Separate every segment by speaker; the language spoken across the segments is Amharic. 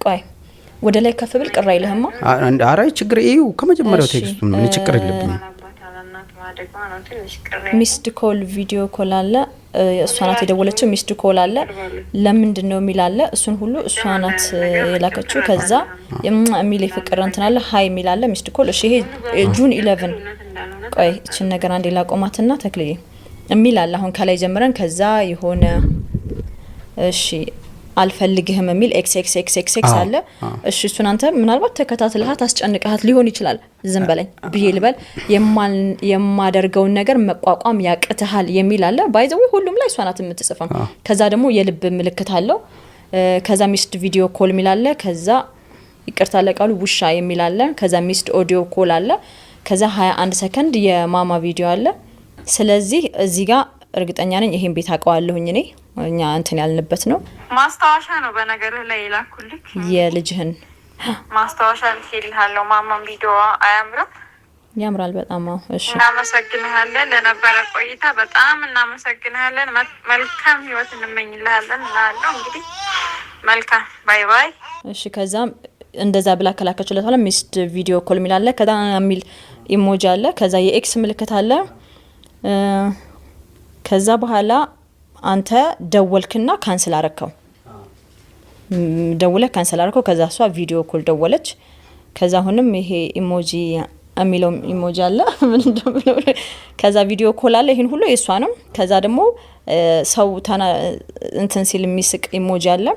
Speaker 1: ቆይ ወደ ላይ ከፍ ብል ቅራ ይልህማ
Speaker 2: አራይ ችግር እዩ ከመጀመሪያው ቴክስቱ ምን ችግር የለብኝም
Speaker 1: ሚስድ ኮል ቪዲዮ ኮል አለ እሷ ናት የደወለችው ሚስድ ኮል አለ ለምንድን ነው የሚል አለ እሱን ሁሉ እሷ ናት የላከችው ከዛ የሚል ፍቅር እንትን አለ ሃይ የሚል አለ ሚስድ ኮል እሺ ይሄ ጁን 11 ቆይ እቺን ነገር አንዴ ላቆማትና ተክልዬ የሚል አለ አሁን ከላይ ጀምረን ከዛ የሆነ እሺ አልፈልግህም የሚል xxxx አለ እሺ እሱን አንተ ምናልባት ተከታትለሃት አስጨንቀሃት ሊሆን ይችላል ዝም በለኝ ብዬ ልበል የማደርገው ነገር መቋቋም ያቅተሃል የሚል አለ ባይዘው ሁሉም ላይ እሷ ናት የምትጽፈው ከዛ ደግሞ የልብ ምልክት አለው ከዛ ሚስድ ቪዲዮ ኮል የሚል አለ ከዛ ይቅርታ ለቃሉ ውሻ የሚል አለ ከዛ ሚስድ ኦዲዮ ኮል አለ ከዛ 21 ሰከንድ የማማ ቪዲዮ አለ ስለዚህ እዚህ ጋር እርግጠኛ ነኝ ይሄን ቤት አቀዋለሁኝ እኔ እኛ እንትን ያልንበት ነው
Speaker 3: ማስታወሻ ነው በነገር ላይ ይላኩልክ
Speaker 1: የልጅህን
Speaker 3: ማስታወሻ ልልሃለሁ ማማም ቪዲዮ አያምርም
Speaker 1: ያምራል በጣም እሺ
Speaker 3: እናመሰግናለን ለነበረ ቆይታ በጣም እናመሰግናለን መልካም ህይወት እንመኝልሃለን እናለው እንግዲህ መልካም ባይ ባይ
Speaker 1: እሺ ከዛ እንደዛ ብላ ከላከችለት ኋላ ሚስድ ቪዲዮ ኮል ሚላለ ከዛ ሚል ኢሞጂ አለ ከዛ የኤክስ ምልክት አለ ከዛ በኋላ አንተ ደወልክና ካንሰል አረከው ደውለ ካንሰል አረከው ከዛ እሷ ቪዲዮ ኮል ደወለች ከዛ አሁንም ይሄ ኢሞጂ አሚለው ኢሞጂ አለ ምን እንደምለው ከዛ ቪዲዮ ኮል አለ ይሄን ሁሉ የሷ ነው ከዛ ደግሞ ሰው እንትን ሲል የሚስቅ ኢሞጂ አለ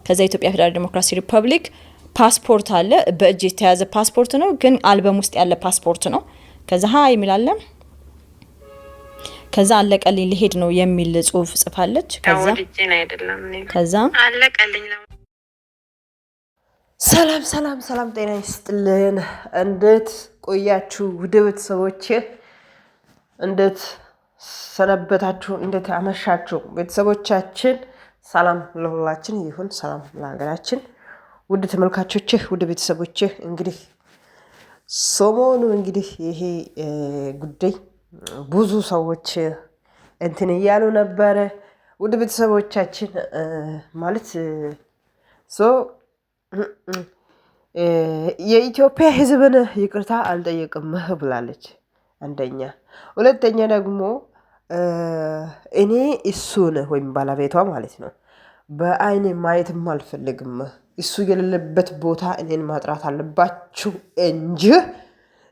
Speaker 1: ከዛ ኢትዮጵያ ፌደራል ዲሞክራሲ ሪፐብሊክ ፓስፖርት አለ በእጅ የተያዘ ፓስፖርት ነው ግን አልበም ውስጥ ያለ ፓስፖርት ነው ከዛ ሃይ ሚላለ ከዛ አለቀልኝ ሊሄድ ነው የሚል ጽሁፍ ጽፋለች ከዛ
Speaker 3: አለቀልኝ
Speaker 4: ሰላም ጤና ይስጥልን እንዴት ቆያችሁ ውድ ቤተሰቦቼ እንዴት ሰነበታችሁ እንዴት አመሻችሁ ቤተሰቦቻችን ሰላም ለሁላችን ይሁን ሰላም ለሀገራችን ውድ ተመልካቾቼ ውድ ቤተሰቦቼ እንግዲህ ሰሞኑ እንግዲህ ይሄ ጉዳይ ብዙ ሰዎች እንትን ያሉ ነበር ውድ ቤተሰቦቻችን ማለት የኢትዮጵያ ህዝብን ይቅርታ አልጠየቅም ብላለች አንደኛ ሁለተኛ ደግሞ እኔ እሱን ወይም ባለቤቷ ማለት ነው በአይኔ ማየትም አልፈልግም እሱ የሌለበት ቦታ እኔን ማጥራት አለባችሁ እንጂ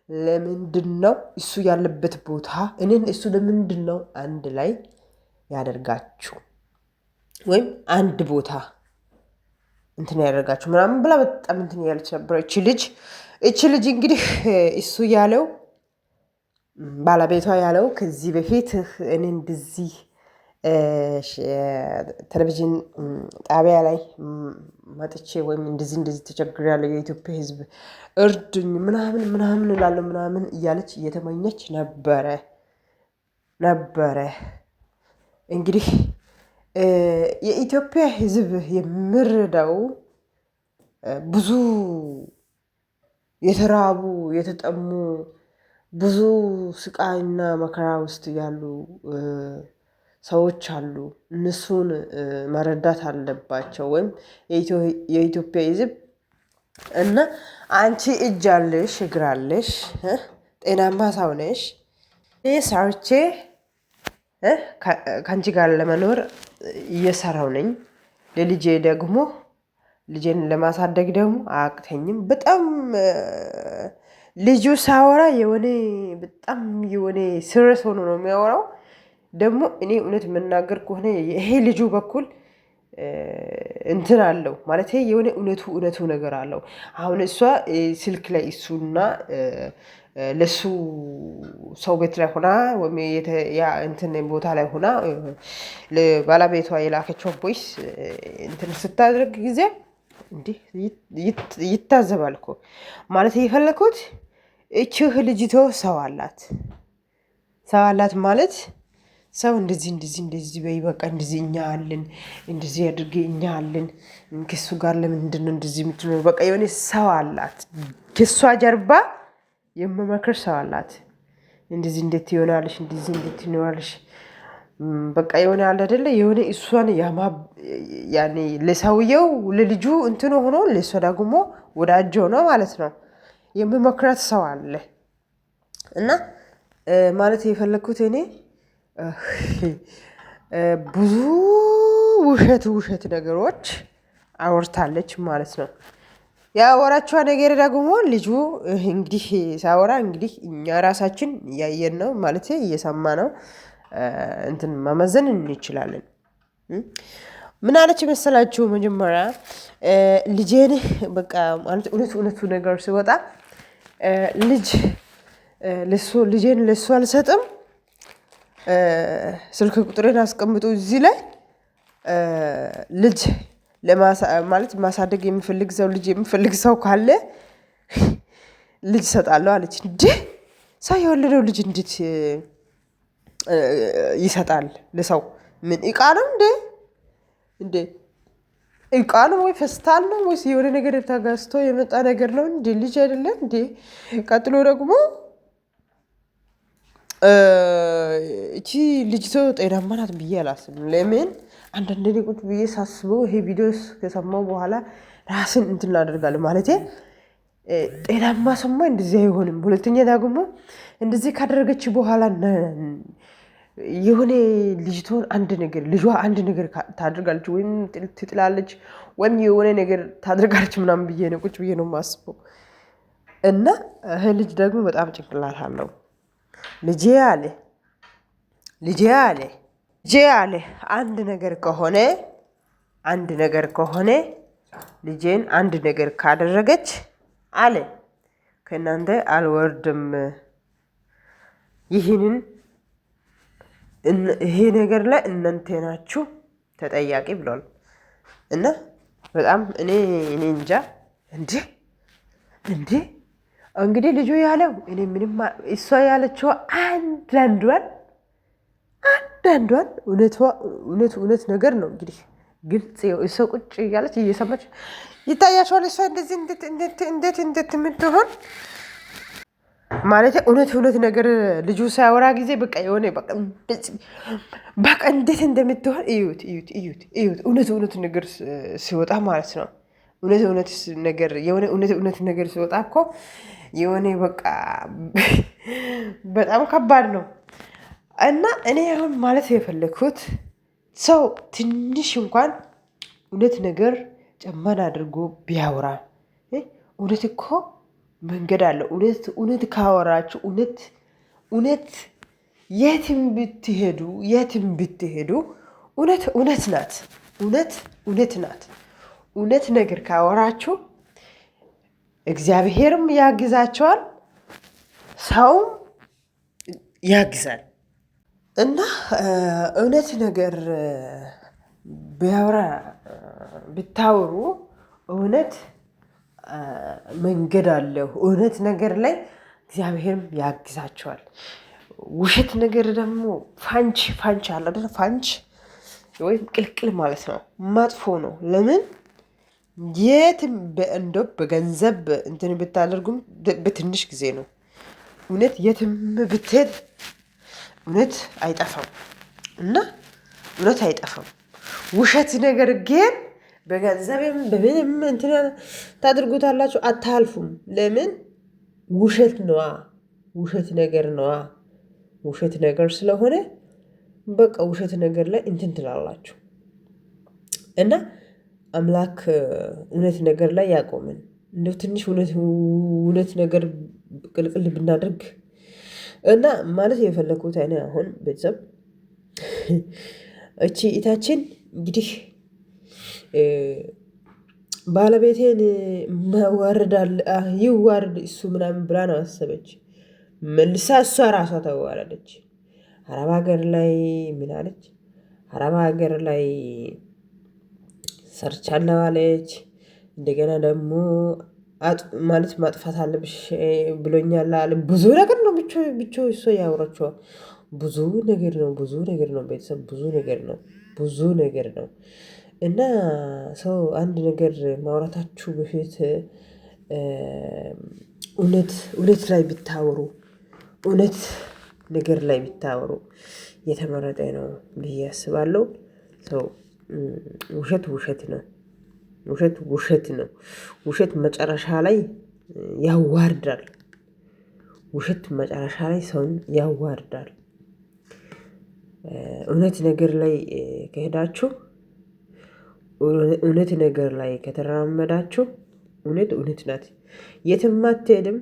Speaker 4: ለምንድነው እሱ ያለበት ቦታ እኔን እሱ ለምንድነው አንድ ላይ ያደርጋችሁ ወይም አንድ ቦታ እንትን ያደርጋችሁ ምናምን ብላ በጣም እንትን ያለች ነበር እቺ ልጅ እንግዲህ እሱ ያለው ባለቤቷ ያለው ከዚህ በፊት እኔ እንደዚህ ቴሌቪዥን ጣቢያ ላይ መጥቼ ወይም እንደዚህ ተቸግሬያለሁ የኢትዮጵያ ህዝብ እርዱኝ ምናምን እላለሁ ምናምን እያለች እየተመኘች ነበረ እንግዲህ የኢትዮጵያ ህዝብ የሚረዳው ብዙ የተራቡ የተጠሙ ብዙ ስቃይና መከራ ውስጥ ያሉ ሰዎች አሉ እነሱን መረዳት አለባቸው ወይም የኢትዮጵያ ህዝብ እና አንቺ እጅ አለሽ እግር አለሽ ጤናማ ሰው ነሽ ሰርቼ ካንቺ ጋር ለመኖር እየሰራው ነኝ ለልጄ ደግሞ ልጄን ለማሳደግ ደግሞ አያቅተኝም በጣም ልጁ ሳወራ በጣም የሆነ ሲሪየስ ሆኖ ነው የሚያወራው ደግሞ እኔ እውነት መናገር ከሆነ ይሄ ልጁ በኩል እንትን አለው ማለት የሆነ እውነቱ ነገር አለው አሁን እሷ ስልክ ላይ እሱና ለሱ ሰው ቤት ላይ ሆና ወይም ያ እንትን ቦታ ላይ ሆና ለባለቤቷ የላከችው ቮይስ እንትን ስታደርግ ጊዜ እንዴ ይታዘባል እኮ ማለት የፈለኩት እቺ ልጅቶ ሰው አላት ማለት ሰው እንደዚህ በይበቃ እንደዚህ እኛ አለን እንደዚህ አድርጌ እኛ አለን ከሱ ጋር ለምንድን ነው እንደዚህ የምትኖር በቃ የሆነ ሰው አላት ከሷ ጀርባ የመመክር ሰው አላት እንደዚህ እንዴት ይሆናልሽ እንደዚህ እንዴት ይኖራልሽ በቃ የሆነ አለ አይደለ የሆነ እሷን ያኔ ለሰውየው ለልጁ እንትን ሆኖ ለእሷ ደግሞ ወዳጅ ሆኖ ማለት ነው የሚመክራት ሰው አለ። እና ማለት የፈለግኩት እኔ ብዙ ውሸት ነገሮች አወርታለች ማለት ነው። ያወራችዋ ነገር ደግሞ ልጁ እንግዲህ ሳወራ እንግዲህ እኛ ራሳችን እያየን ነው ማለት እየሰማ ነው እንትን መመዘን እንችላለን። ምን አለች መሰላችሁ? መጀመሪያ ልጄን በቃ ማለት እውነቱ ነገር ሲወጣ ልጄን ለሱ አልሰጥም፣ ስልክ ቁጥሬን አስቀምጡ እዚህ ላይ ልጅ ማለት ማሳደግ የሚፈልግ ሰው ልጅ የሚፈልግ ሰው ካለ ልጅ እሰጣለሁ አለች። እንዴ ሰው የወለደው ልጅ እንዴት ይሰጣል ለሰው? ምን እቃ ነው እንዴ እቃ ነው ወይ ፌስታል ነው ወይስ የሆነ ነገር ተገዝቶ የመጣ ነገር ነው እንዴ? ልጅ አይደለም እንዴ? ቀጥሎ ደግሞ እቺ ልጅቶ ጤናማ ናት ብዬ አላስብም። ለምን አንዳንዴ ቁጭ ብዬ ሳስበው ይሄ ቪዲዮስ ከሰማው በኋላ ራስን እንትን እናደርጋለን ማለት ጤናማ ሰማ እንደዚህ አይሆንም። ሁለተኛ ደግሞ እንደዚህ ካደረገች በኋላ የሆነ ልጅቶን ልጇ አንድ ነገር ታደርጋለች ወይም ትጥላለች ወይም የሆነ ነገር ታደርጋለች ምናምን ብዬ ነው ቁጭ ብዬ ነው የማስበው። እና ይሄ ልጅ ደግሞ በጣም ጭንቅላት አለው። ልጄ አለ አንድ ነገር ከሆነ ልጄን አንድ ነገር ካደረገች አለ ከእናንተ አልወርድም። ይሄ ነገር ላይ እናንተ ናችሁ ተጠያቂ ብሏል። እና በጣም እኔ እንጃ እንዴ እንግዲህ ልጁ ያለው እኔ ምንም እሷ ያለችው አንዳንዷን እውነት ነገር ነው እንግዲህ ግልጽ እሷ ቁጭ እያለች እየሰማች ይታያቸዋል። እሷ እንደዚህ እንዴት የምትሆን ማለት እውነት ነገር ልጁ ሳያወራ ጊዜ በቃ የሆነ በቃ እንዴት እንደምትሆን እዩት። እውነት ነገር ሲወጣ ማለት ነው። እውነት ነገር ሲወጣ እኮ የሆነ በቃ በጣም ከባድ ነው። እና እኔ አሁን ማለት የፈለግኩት ሰው ትንሽ እንኳን እውነት ነገር ጨመን አድርጎ ቢያወራ እውነት እኮ መንገድ አለው። እውነት ካወራችሁ እውነት የትም ብትሄዱ እውነት ናት። እውነት ነገር ካወራችሁ እግዚአብሔርም ያግዛቸዋል፣ ሰውም ያግዛል። እና እውነት ነገር ብታወሩ እውነት መንገድ አለው። እውነት ነገር ላይ እግዚአብሔርም ያግዛቸዋል። ውሸት ነገር ደግሞ ፋንች አለ አይደል? ፋንች ወይም ቅልቅል ማለት ነው። መጥፎ ነው። ለምን የትም እንደው በገንዘብ እንትን ብታደርጉም በትንሽ ጊዜ ነው። እውነት የትም ብትሄድ እውነት አይጠፋም እና እውነት አይጠፋም። ውሸት ነገር ግን በገንዘብም በምንም እንትን ታድርጉታላችሁ፣ አታልፉም። ለምን ውሸት ነዋ። ውሸት ነገር ስለሆነ በቃ ውሸት ነገር ላይ እንትን ትላላችሁ። እና አምላክ እውነት ነገር ላይ ያቆምን። እንደው ትንሽ እውነት ነገር ቅልቅል ብናደርግ እና ማለት የፈለግኩት እኔ አሁን ቤተሰብ እቺ እታችን እንግዲህ ባለቤቴን ይዋርድ እሱ ምናምን ብላ ነው አሰበች። መልሳ እሷ ራሷ ተዋረደች። አረብ ሀገር ላይ ምን አለች? አረብ ሀገር ላይ ሰርቻለሁ አለች። እንደገና ደግሞ ማለት ማጥፋት አለብሽ ብሎኛል አለ። ብዙ ነገር ነው ብቻ እሷ ያወራችው ብዙ ነገር ነው ቤተሰብ ብዙ ነገር ነው። እና ሰው አንድ ነገር ማውራታችሁ በፊት እውነት ላይ ብታወሩ እውነት ነገር ላይ ቢታወሩ የተመረጠ ነው ብዬ አስባለሁ። ሰው ውሸት ውሸት ነው። ውሸት ነው። ውሸት መጨረሻ ላይ ያዋርዳል። ውሸት መጨረሻ ላይ ሰውን ያዋርዳል። እውነት ነገር ላይ ከሄዳችሁ እውነት ነገር ላይ ከተራመዳችሁ እውነት ናት፣ የትም አትሄድም።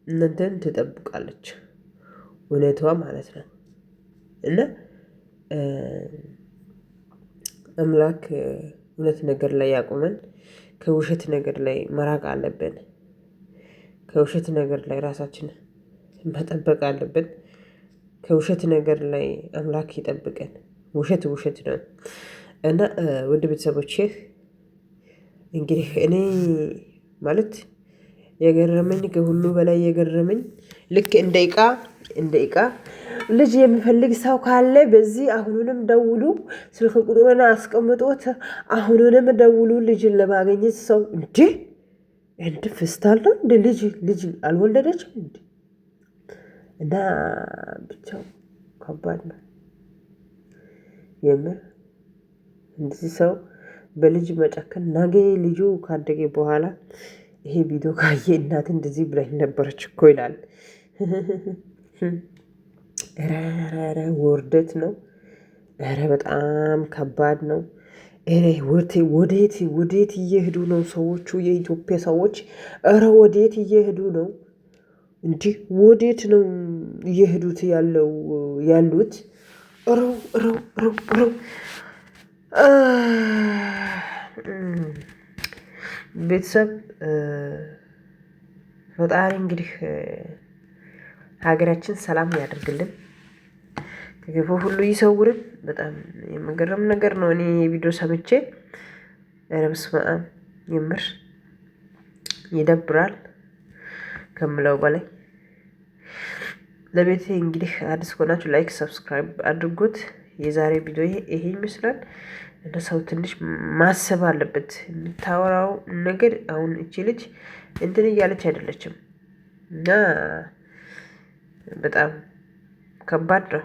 Speaker 4: እናንተን ትጠብቃለች እውነቷ ማለት ነው። እና አምላክ እውነት ነገር ላይ ያቁመን። ከውሸት ነገር ላይ መራቅ አለብን። ከውሸት ነገር ላይ ራሳችን መጠበቅ አለብን። ከውሸት ነገር ላይ አምላክ ይጠብቀን። ውሸት ነው። እና ውድ ቤተሰቦቼ እንግዲህ እኔ ማለት የገረመኝ ከሁሉ በላይ የገረመኝ ልክ እንደ እቃ ልጅ የሚፈልግ ሰው ካለ በዚህ አሁኑንም ደውሉ፣ ስልክ ቁጥሩን አስቀምጦት አሁኑንም ደውሉ ልጅን ለማግኘት ሰው እንደ ፍስታል ነው እንደ ልጅ አልወለደችም እንዴ? እና ብቻው ከባድ ነው የምር። እንደዚህ ሰው በልጅ መጨከን ነገ ልጁ ካደገ በኋላ ይሄ ቪዲዮ ካየ እናት እንደዚህ ብላኝ ነበረች እኮ ይላል። ኧረ ውርደት ነው። ኧረ በጣም ከባድ ነው። ወዴት እየሄዱ ነው ሰዎቹ? የኢትዮጵያ ሰዎች ኧረ ወዴት እየሄዱ ነው? እንዲህ ወዴት ነው እየሄዱት ያሉት? ረው ቤተሰብ ፈጣሪ እንግዲህ ሀገራችን ሰላም ያደርግልን፣ ከክፉ ሁሉ ይሰውርን። በጣም የመገረም ነገር ነው። እኔ የቪዲዮ ሰምቼ ኧረ በስመ አብ የምር ይደብራል ከምለው በላይ። ለቤቴ እንግዲህ አዲስ ከሆናችሁ ላይክ ሰብስክራይብ አድርጉት። የዛሬ ቪዲዮ ይሄ ይመስላል። እንደ ሰው ትንሽ ማሰብ አለበት። የምታወራው ነገር አሁን እቺ ልጅ እንትን እያለች አይደለችም እና በጣም ከባድ ነው።